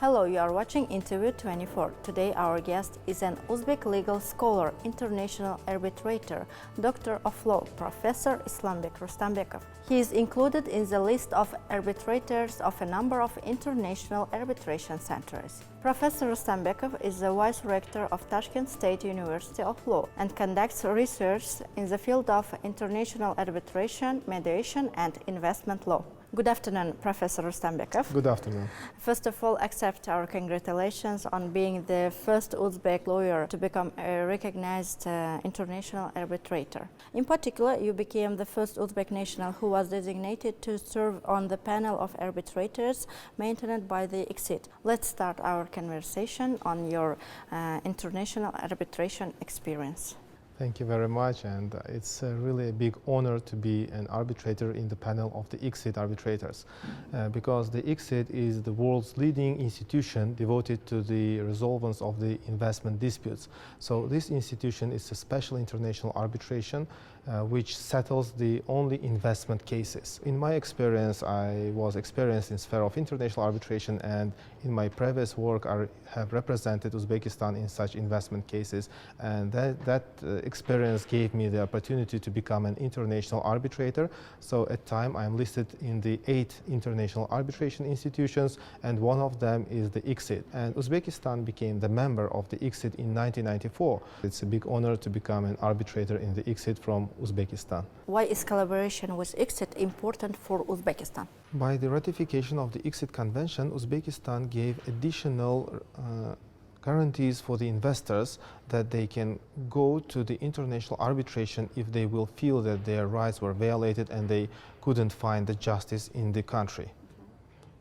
Hello, you are watching Interview 24. Today our guest is an Uzbek legal scholar, international arbitrator, Doctor of Law, Professor Islanbek Rustambekov. He is included in the list of arbitrators of a number of international arbitration centers. Professor Rustambekov is the Vice Rector of Tashkent State University of Law and conducts research in the field of international arbitration, mediation and investment law. Good afternoon, Professor Rustambekov. Good afternoon. First of all, accept our congratulations on being the first Uzbek lawyer to become a recognized international arbitrator. In particular, you became the first Uzbek national who was designated to serve on the panel of arbitrators maintained by the ICSID. Let's start our conversation on your international arbitration experience. Thank you very much, and it's really a big honor to be an arbitrator in the panel of the ICSID arbitrators, because the ICSID is the world's leading institution devoted to the resolvence of the investment disputes. So this institution is a special international arbitration which settles the only investment cases. In my experience, I was experienced in sphere of international arbitration, and in my previous work I have represented Uzbekistan in such investment cases, and that experience gave me the opportunity to become an international arbitrator. So at time I am listed in the 8 international arbitration institutions, and one of them is the ICSID. And Uzbekistan became the member of the ICSID in 1994. It's a big honor to become an arbitrator in the ICSID from Uzbekistan. Why is collaboration with ICSID important for Uzbekistan? By the ratification of the ICSID Convention, Uzbekistan gave additional guarantees for the investors that they can go to the international arbitration if they will feel that their rights were violated and they couldn't find the justice in the country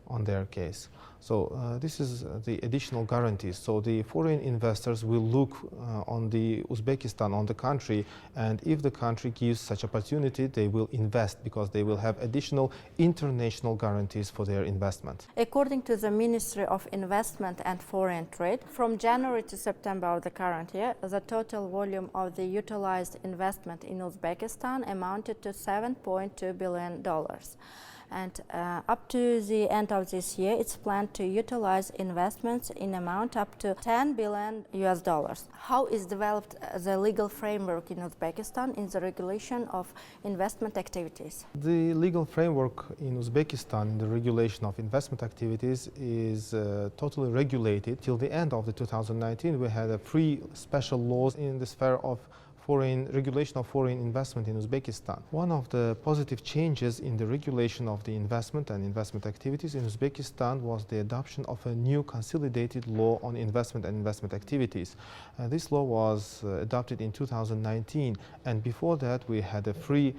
on their case. So this is the additional guarantees. So the foreign investors will look on the Uzbekistan, on the country, and if the country gives such opportunity, they will invest because they will have additional international guarantees for their investment. According to the Ministry of Investment and Foreign Trade, from January to September of the current year, the total volume of the utilized investment in Uzbekistan amounted to $7.2 billion. And up to the end of this year, it's planned to utilize investments in amount up to $10 billion. How is developed the legal framework in Uzbekistan in the regulation of investment activities? The legal framework in Uzbekistan in the regulation of investment activities is totally regulated. Till the end of the 2019, we had a free special laws in the sphere of regulation of foreign investment in Uzbekistan. One of the positive changes in the regulation of the investment and investment activities in Uzbekistan was the adoption of a new consolidated law on investment and investment activities. This law was adopted in 2019, and before that we had a free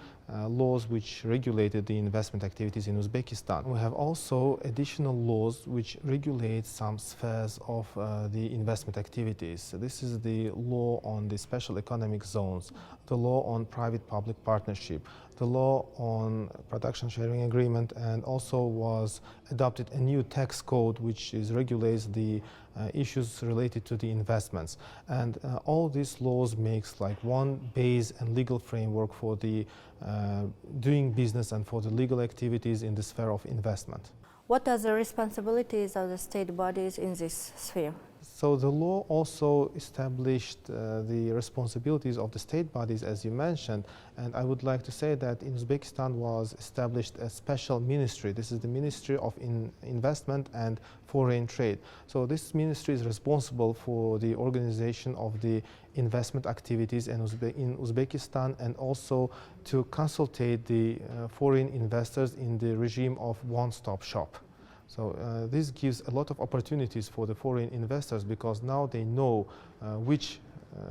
laws which regulated the investment activities in Uzbekistan. We have also additional laws which regulate some spheres of the investment activities. This is the law on the special economic zones, the law on private-public partnership, the law on production sharing agreement, and also was adopted a new tax code which regulates the issues related to the investments. And all these laws makes like one base and legal framework for the doing business and for the legal activities in the sphere of investment. What are the responsibilities of the state bodies in this sphere? So the law also established the responsibilities of the state bodies, as you mentioned, and I would like to say that in Uzbekistan was established a special ministry. This is the Ministry of Investment and Foreign Trade. So this ministry is responsible for the organization of the investment activities in Uzbekistan, and also to consultate the foreign investors in the regime of one-stop shop. So this gives a lot of opportunities for the foreign investors, because now they know which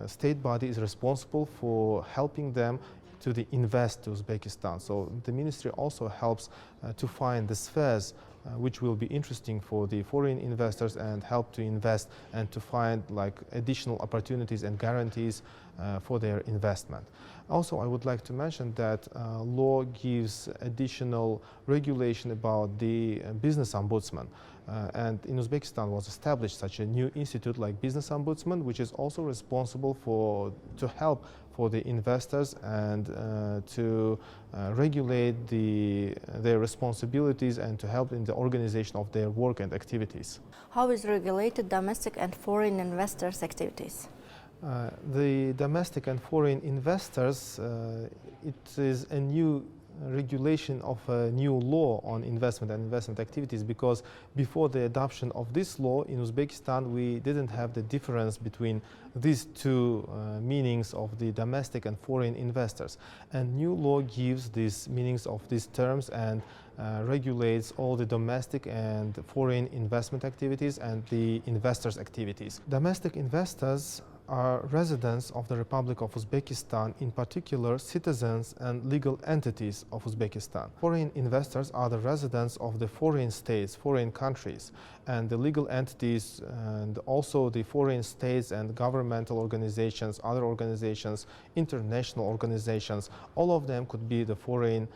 state body is responsible for helping them to invest to Uzbekistan. So the ministry also helps to find the spheres which will be interesting for the foreign investors and help to invest and to find like additional opportunities and guarantees for their investment. Also, I would like to mention that law gives additional regulation about the business ombudsman. And in Uzbekistan was established such a new institute like business ombudsman, which is also responsible to help for the investors and to regulate their responsibilities and to help in the organization of their work and activities. How is regulated domestic and foreign investors' activities? The domestic and foreign investors, it is a new regulation of a new law on investment and investment activities, because before the adoption of this law in Uzbekistan we didn't have the difference between these two meanings of the domestic and foreign investors, and new law gives these meanings of these terms and regulates all the domestic and foreign investment activities and the investors' activities. Domestic investors are residents of the Republic of Uzbekistan, in particular citizens and legal entities of Uzbekistan. Foreign investors are the residents of the foreign states, foreign countries, and the legal entities and also the foreign states and governmental organizations, other organizations, international organizations. All of them could be the foreign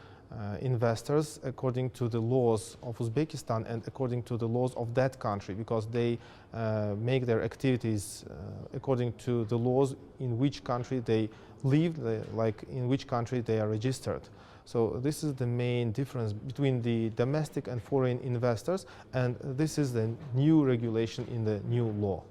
investors according to the laws of Uzbekistan and according to the laws of that country, because they make their activities according to the laws in which country they live, like in which country they are registered. So this is the main difference between the domestic and foreign investors, and this is the new regulation in the new law.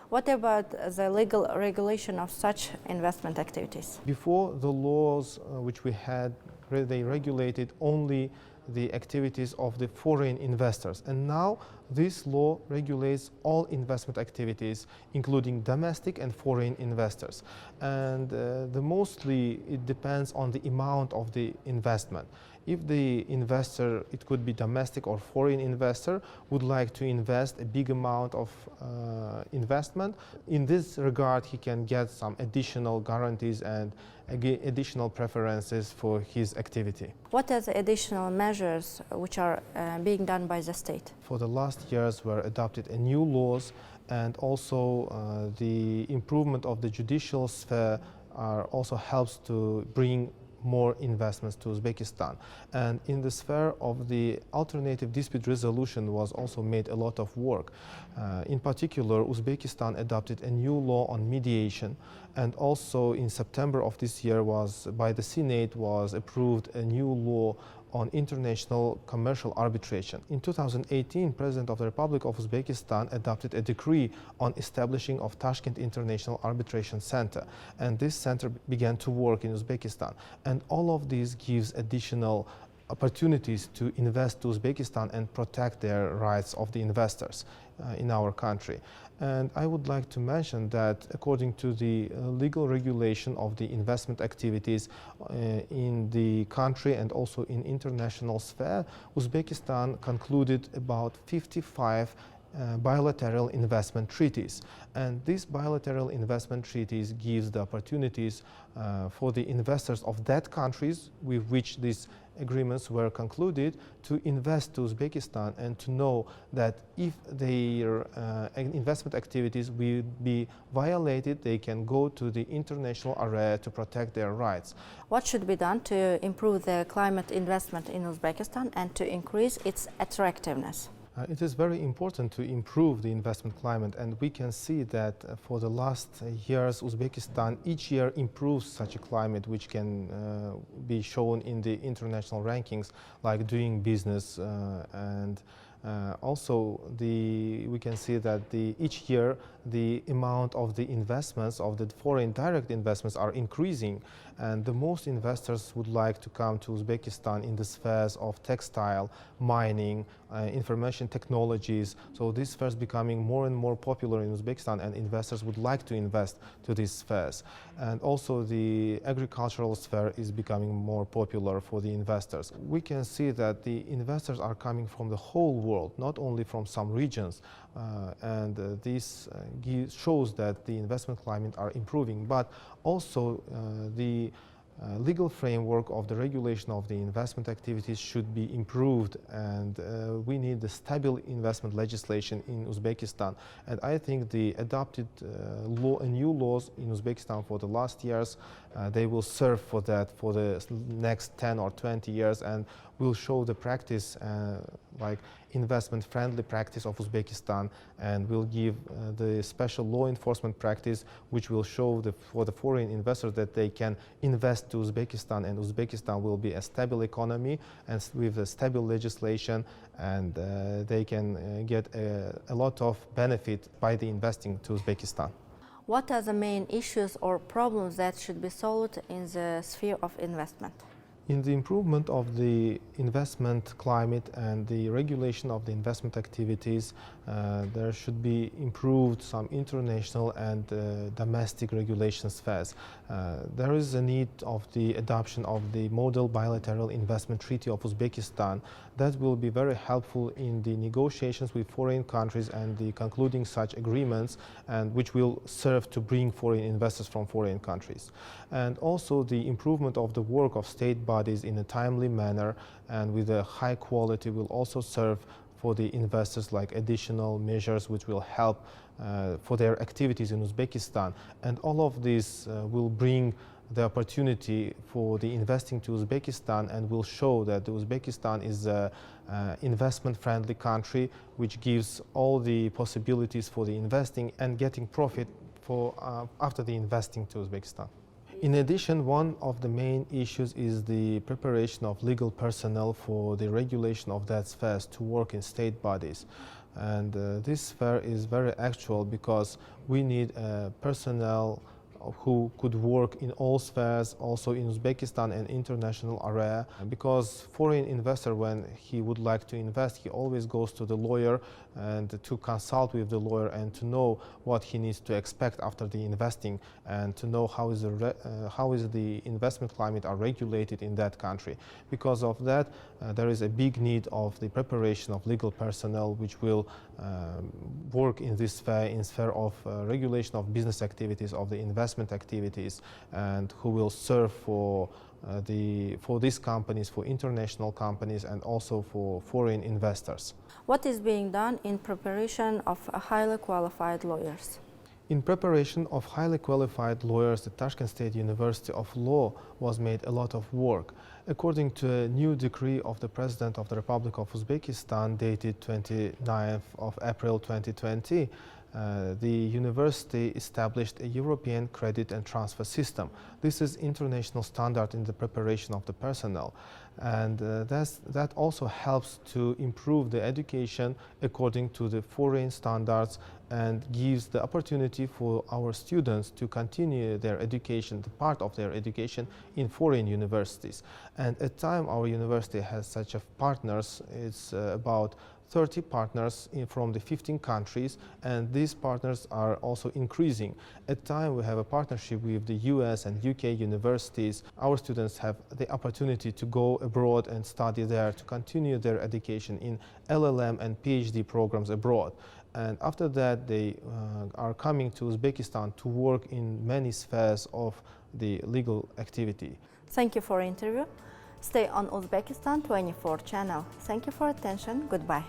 What about the legal regulation of such investment activities? Before, the laws which we had, they regulated only the activities of the foreign investors, and now this law regulates all investment activities, including domestic and foreign investors. And mostly it depends on the amount of the investment. If the investor, it could be domestic or foreign investor, would like to invest a big amount of investment, in this regard he can get some additional guarantees and additional preferences for his activity. What are the additional measures which are being done by the state? For the last years were adopted new laws, and also the improvement of the judicial sphere also helps to bring more investments to Uzbekistan. And in the sphere of the alternative dispute resolution was also made a lot of work. In particular, Uzbekistan adopted a new law on mediation, and also in September of this year by the Senate was approved a new law on international commercial arbitration. In 2018, President of the Republic of Uzbekistan adopted a decree on establishing of Tashkent International Arbitration Center, and this center began to work in Uzbekistan. And all of these gives additional opportunities to invest to Uzbekistan and protect their rights of the investors in our country. And I would like to mention that according to the legal regulation of the investment activities in the country and also in international sphere, Uzbekistan concluded about 55 bilateral investment treaties, and these bilateral investment treaties gives the opportunities for the investors of that countries with which these agreements were concluded to invest to Uzbekistan, and to know that if their investment activities will be violated, they can go to the international area to protect their rights. What should be done to improve the climate investment in Uzbekistan and to increase its attractiveness? It is very important to improve the investment climate, and we can see that for the last years Uzbekistan each year improves such a climate, which can be shown in the international rankings, like doing business, and also we can see that each year the amount of the investments of the foreign direct investments are increasing, and the most investors would like to come to Uzbekistan in the spheres of textile, mining, information technologies. So these spheres becoming more and more popular in Uzbekistan, and investors would like to invest to these spheres. And also the agricultural sphere is becoming more popular for the investors. We can see that the investors are coming from the whole world, not only from some regions, and this shows that the investment climate are improving, but also the legal framework of the regulation of the investment activities should be improved, and we need the stable investment legislation in Uzbekistan. And I think the adopted new laws in Uzbekistan for the last years, they will serve for that for the next 10 or 20 years, and will show the practice like investment-friendly practice of Uzbekistan, and will give the special law enforcement practice, which will show for the foreign investors that they can invest to Uzbekistan, and Uzbekistan will be a stable economy and with a stable legislation, and they can get a lot of benefit by the investing to Uzbekistan. What are the main issues or problems that should be solved in the sphere of investment? In the improvement of the investment climate and the regulation of the investment activities, there should be improved some international and domestic regulation spheres. There is a need of the adoption of the Model Bilateral Investment Treaty of Uzbekistan that will be very helpful in the negotiations with foreign countries and the concluding such agreements, and which will serve to bring foreign investors from foreign countries. And also the improvement of the work of state bodies in a timely manner and with a high quality will also serve for the investors, like additional measures which will help for their activities in Uzbekistan. And all of this will bring the opportunity for the investing to Uzbekistan and will show that Uzbekistan is an investment-friendly country which gives all the possibilities for the investing and getting profit for after the investing to Uzbekistan. In addition, one of the main issues is the preparation of legal personnel for the regulation of that sphere to work in state bodies. And this sphere is very actual because we need personnel who could work in all spheres, also in Uzbekistan and international area, because foreign investor, when he would like to invest, he always goes to the lawyer and to consult with the lawyer and to know what he needs to expect after the investing and to know how is the investment climate are regulated in that country. Because of that, there is a big need of the preparation of legal personnel which will work in this sphere, in sphere of regulation of business activities, of the investment activities, and who will serve for these companies, for international companies, and also for foreign investors. What is being done in preparation of highly qualified lawyers? In preparation of highly qualified lawyers, the Tashkent State University of Law was made a lot of work. According to a new decree of the President of the Republic of Uzbekistan dated 29th of April 2020, the university established a European credit and transfer system. This is international standard in the preparation of the personnel, and that also helps to improve the education according to the foreign standards and gives the opportunity for our students to continue their education, the part of their education, in foreign universities. And at time our university has such a partners. It's about 30 partners from the 15 countries, and these partners are also increasing. At time we have a partnership with the US and UK universities. Our students have the opportunity to go abroad and study there, to continue their education in LLM and PhD programs abroad. And after that, they are coming to Uzbekistan to work in many spheres of the legal activity. Thank you for the interview. Stay on Uzbekistan 24 channel. Thank you for attention. Goodbye.